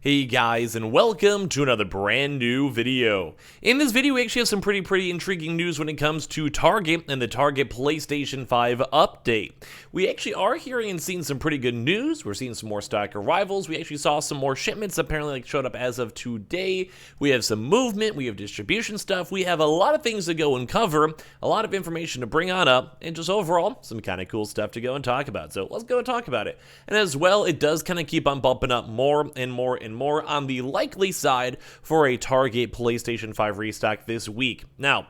Hey guys, and welcome to another brand new video. In this video, we actually have some pretty intriguing news when it comes to Target and the Target PlayStation 5 update. We actually are hearing and seeing some pretty good news. We're seeing some more stock arrivals. We actually saw some more shipments apparently showed up as of today. We have some movement, we have distribution stuff. We have a lot of things to go and cover, a lot of information to bring on up, and just overall, some kind of cool stuff to go and talk about. So let's go and talk about it. And as well, it does kind of keep on bumping up more and more on the likely side for a Target PlayStation 5 restock this week. Now,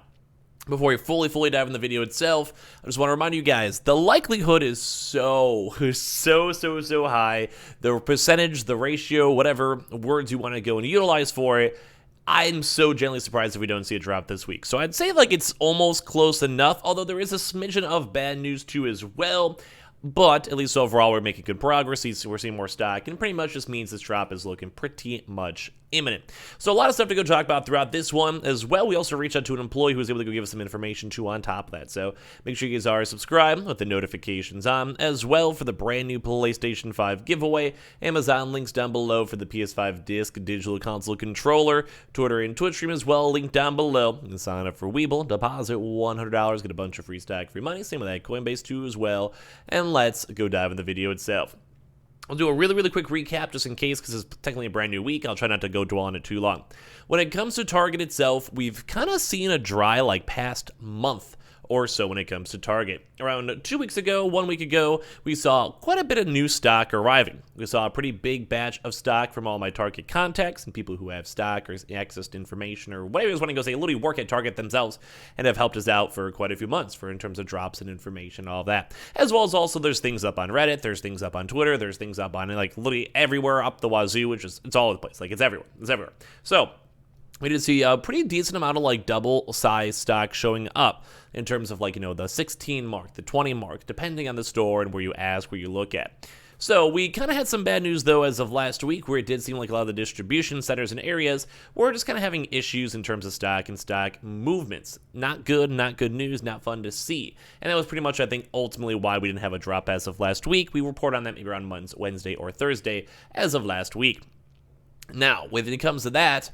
before we fully dive in the video itself, I just want to remind you guys, the likelihood is so high. The percentage, the ratio, whatever words you want to go and utilize for it, I'm so gently surprised if we don't see a drop this week. So I'd say like it's almost close enough, although there is a smidgen of bad news too as well. But at least overall, we're making good progress. We're seeing more stock, and pretty much just means this drop is looking pretty much imminent. So a lot of stuff to go talk about throughout this one as well. We also reached out to an employee who was able to go give us some information too on top of that. So make sure you guys are subscribed with the notifications on as well for the brand new PlayStation 5 giveaway. Amazon links down below for the PS5 Digital Console Controller. Twitter and Twitch stream as well, link down below. You can sign up for Weeble, deposit $100, get a bunch of free stock, free money. Same with that Coinbase too as well. And let's go dive in the video itself. I'll do a really quick recap just in case, because it's technically a brand new week. I'll try not to go dwell on it too long. When it comes to Target itself, we've kind of seen a dry past month or so when it comes to Target. Around 2 weeks ago, 1 week ago, we saw quite a bit of new stock arriving. We saw a pretty big batch of stock from all my Target contacts and people who have stock or access to information or whatever you want to go say, literally work at Target themselves and have helped us out for quite a few months in terms of drops and information, all that. As well as also there's things up on Reddit, there's things up on Twitter, there's things up on literally everywhere up the wazoo, which is, it's all over the place. It's everywhere. It's everywhere. So we did see a pretty decent amount of double size stock showing up in terms of the 16 mark, the 20 mark, depending on the store and where you ask, where you look at. So we kind of had some bad news though as of last week, where it did seem like a lot of the distribution centers and areas were just kind of having issues in terms of stock and stock movements. Not good news, not fun to see. And that was pretty much, I think, ultimately why we didn't have a drop as of last week. We reported on that maybe around Wednesday or Thursday as of last week. Now, when it comes to that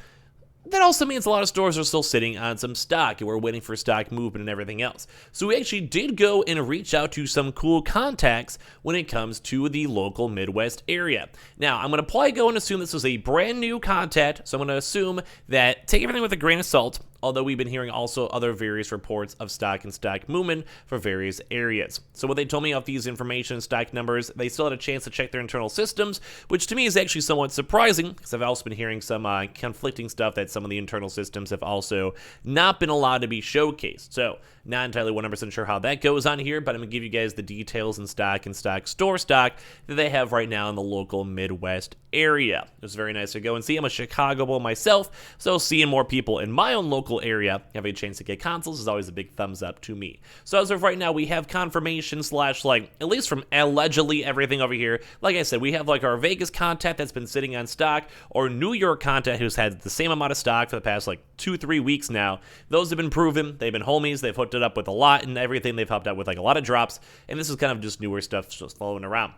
also means a lot of stores are still sitting on some stock, and we're waiting for stock movement and everything else. So we actually did go and reach out to some cool contacts when it comes to the local Midwest area. Now, I'm going to probably go and assume this was a brand new contact, so I'm going to assume that take everything with a grain of salt, although we've been hearing also other various reports of stock and stock movement for various areas. So what they told me of these information, stock numbers, they still had a chance to check their internal systems, which to me is actually somewhat surprising, because I've also been hearing some conflicting stuff that some of the internal systems have also not been allowed to be showcased. So not entirely 100% sure how that goes on here, but I'm going to give you guys the details and stock store stock that they have right now in the local Midwest area. It was very nice to go and see. I'm a Chicago boy myself, so seeing more people in my own local area having a chance to get consoles is always a big thumbs up to me. So as of right now, we have confirmation / at least from allegedly everything over here. Like I said, we have our Vegas contact that's been sitting on stock, or New York contact who's had the same amount of stock for the past 2-3 weeks now. Those have been proven. They've been homies. They've hooked it up with a lot and everything. They've helped out with a lot of drops, and this is kind of just newer stuff just following around.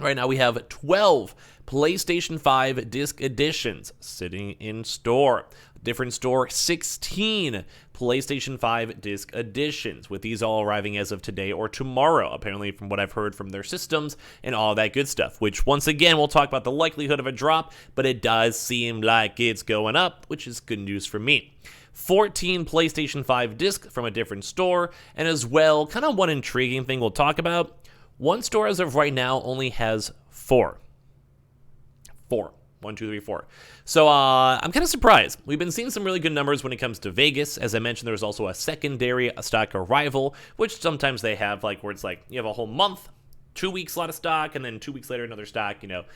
Right now we have 12 PlayStation 5 disc editions sitting in store. Different store, 16 PlayStation 5 disc editions, with these all arriving as of today or tomorrow, apparently from what I've heard from their systems and all that good stuff, which once again, we'll talk about the likelihood of a drop, but it does seem like it's going up, which is good news for me. 14 PlayStation 5 discs from a different store, and as well, kind of one intriguing thing we'll talk about, one store as of right now only has 4. 1, 2, 3, 4. So I'm kind of surprised. We've been seeing some really good numbers when it comes to Vegas. As I mentioned, there's also a secondary stock arrival, which sometimes they have where it's you have a whole month, 2 weeks, a lot of stock, and then 2 weeks later, another stock, kind of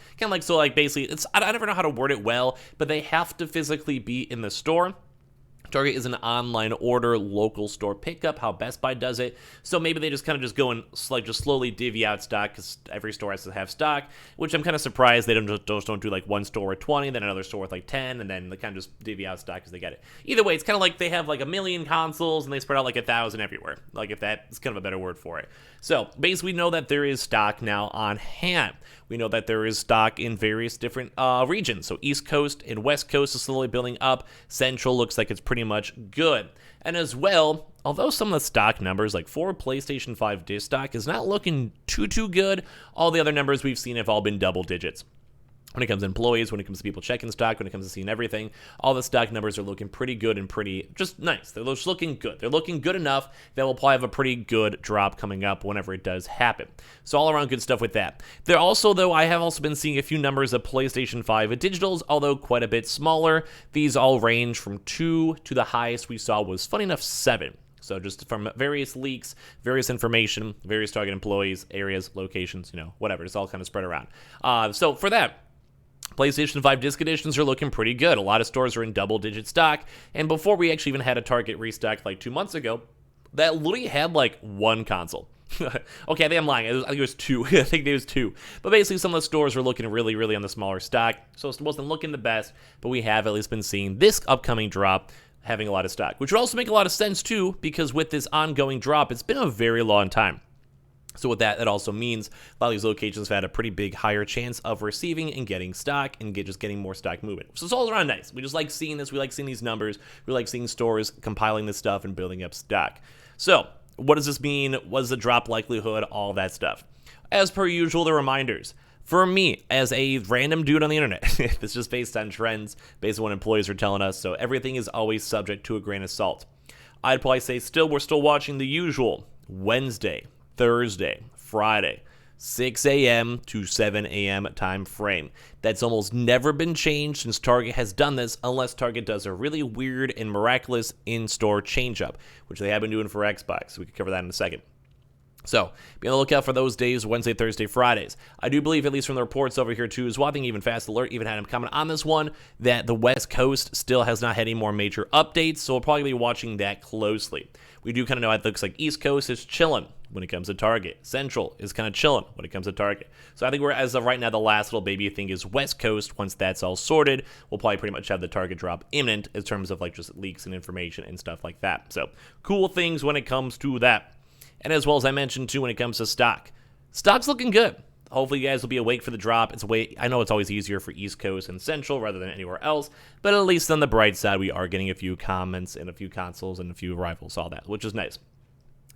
basically, I never know how to word it well, but they have to physically be in the store Target is an online order, local store pickup, how Best Buy does it. So maybe they just kind of just go and like just slowly divvy out stock because every store has to have stock, which I'm kind of surprised they don't do like one store with 20, then another store with like 10, and then they kind of just divvy out stock as they get it. Either way, it's kind of like they have like 1 million consoles and they spread out like 1,000 everywhere. Like if that is kind of a better word for it. So basically we know that there is stock now on hand. We know that there is stock in various different regions. So East Coast and West Coast is slowly building up. Central looks like it's pretty much good. And as well, although some of the stock numbers, like for PlayStation 5 disc stock, is not looking too good, all the other numbers we've seen have all been double digits. When it comes to employees, when it comes to people checking stock, when it comes to seeing everything, all the stock numbers are looking pretty good and pretty just nice. They're just looking good. They're looking good enough that we'll probably have a pretty good drop coming up whenever it does happen. So all around good stuff with that. There also, though, I have also been seeing a few numbers of PlayStation 5 digitals, although quite a bit smaller. These all range from 2 to the highest we saw was, funny enough, 7. So just from various leaks, various information, various Target employees, areas, locations, whatever. It's all kind of spread around. So for that, PlayStation 5 disc editions are looking pretty good. A lot of stores are in double-digit stock, and before we actually even had a Target restock like 2 months ago, that literally had like one console. Okay, I think I'm lying. I think it was 2. I think there was 2. But basically, some of the stores were looking really on the smaller stock, so it wasn't looking the best, but we have at least been seeing this upcoming drop having a lot of stock, which would also make a lot of sense too, because with this ongoing drop, it's been a very long time. So with that, it also means a lot of these locations have had a pretty big higher chance of receiving and getting stock and just getting more stock moving. So it's all around nice. We just like seeing this. We like seeing these numbers. We like seeing stores compiling this stuff and building up stock. So what does this mean? What is the drop likelihood? All that stuff. As per usual, the reminders. For me, as a random dude on the internet, this is just based on trends, based on what employees are telling us, so everything is always subject to a grain of salt. I'd probably say we're still watching the usual Wednesday, Thursday, Friday, 6 a.m. to 7 a.m. time frame. That's almost never been changed since Target has done this, unless Target does a really weird and miraculous in-store change-up, which they have been doing for Xbox. We can cover that in a second. So, be on the lookout for those days, Wednesday, Thursday, Fridays. I do believe, at least from the reports over here too, as well, I think even Fast Alert even had him comment on this one, that the West Coast still has not had any more major updates, so we'll probably be watching that closely. We do kind of know it looks like East Coast is chilling when it comes to Target. Central is kind of chilling when it comes to Target. So I think we're, as of right now, the last little baby thing is West Coast. Once that's all sorted, we'll probably pretty much have the Target drop imminent in terms of like just leaks and information and stuff like that. So cool things when it comes to that. And as well as I mentioned too, when it comes to stock. Stock's looking good. Hopefully you guys will be awake for the drop. I know it's always easier for East Coast and Central rather than anywhere else, but at least on the bright side, we are getting a few comments and a few consoles and a few arrivals, all that, which is nice.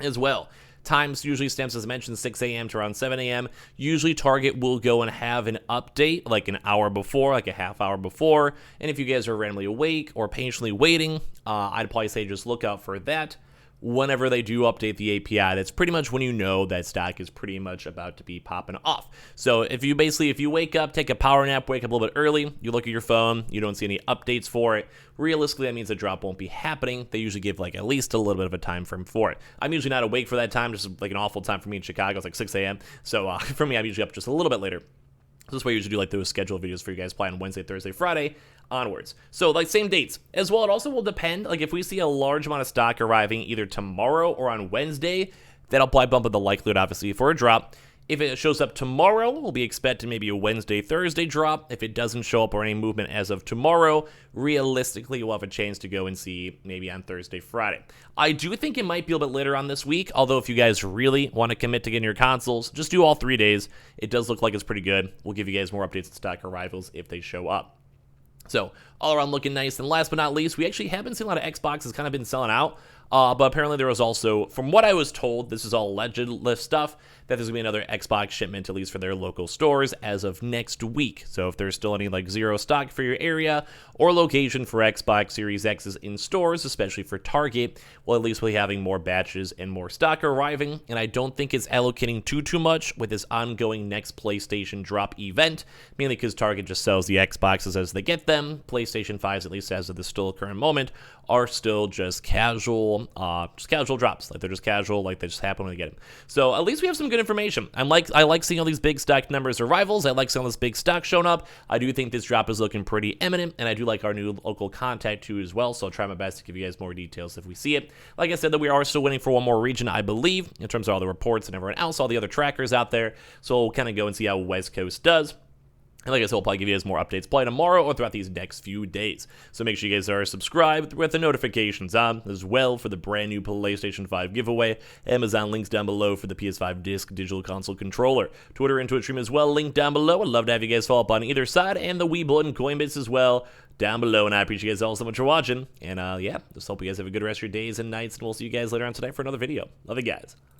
As well, times usually stems, as mentioned, 6 a.m. to around 7 a.m. Usually Target will go and have an update like an hour before, like a half hour before, and if you guys are randomly awake or patiently waiting, I'd probably say just look out for that. Whenever they do update the API, that's pretty much when you know that stock is pretty much about to be popping off. So if you wake up, take a power nap, wake up a little bit early, you look at your phone, you don't see any updates for it, realistically that means the drop won't be happening. They usually give like at least a little bit of a time frame for it. I'm usually not awake for that time, just like an awful time for me in Chicago. It's like 6 a.m. So for me, I'm usually up just a little bit later. This is why I usually do like those scheduled videos for you guys, play on Wednesday, Thursday, Friday, onwards. So like same dates. As well, it also will depend, like if we see a large amount of stock arriving either tomorrow or on Wednesday, that'll probably bump up the likelihood, obviously, for a drop. If it shows up tomorrow, we'll be expecting maybe a Wednesday, Thursday drop. If it doesn't show up or any movement as of tomorrow, realistically, we'll have a chance to go and see maybe on Thursday, Friday. I do think it might be a little bit later on this week, although if you guys really want to commit to getting your consoles, just do all 3 days. It does look like it's pretty good. We'll give you guys more updates on stock arrivals if they show up. So, all around looking nice. And last but not least, we actually haven't seen a lot of Xboxes kind of been selling out. But apparently there was also, from what I was told, this is all alleged stuff, that there's going to be another Xbox shipment, at least for their local stores, as of next week. So if there's still any like zero stock for your area or location for Xbox Series X's in stores, especially for Target, well, at least we'll be having more batches and more stock arriving. And I don't think it's allocating too much with this ongoing next PlayStation drop event, mainly because Target just sells the Xboxes as they get them. PlayStation 5s, at least as of the still current moment, are still just casual, just casual drops. Like they're just casual, like they just happen when we get them. So at least we have some good information. I like seeing all these big stack numbers of rivals. I like seeing all this big stock showing up. I do think this drop is looking pretty imminent, and I do like our new local contact too as well. So I'll try my best to give you guys more details if we see it. Like I said, that we are still waiting for one more region, I believe, in terms of all the reports and everyone else, all the other trackers out there. So we'll kind of go and see how West Coast does. And like I said, we'll probably give you guys more updates probably tomorrow or throughout these next few days. So make sure you guys are subscribed with the notifications on as well for the brand new PlayStation 5 giveaway. Amazon links down below for the PS5 disc digital console controller. Twitter and Twitch stream as well, linked down below. I'd love to have you guys follow up on either side, and the Webull and Coinbase as well down below. And I appreciate you guys all so much for watching. And yeah, just hope you guys have a good rest of your days and nights, and we'll see you guys later on tonight for another video. Love you guys.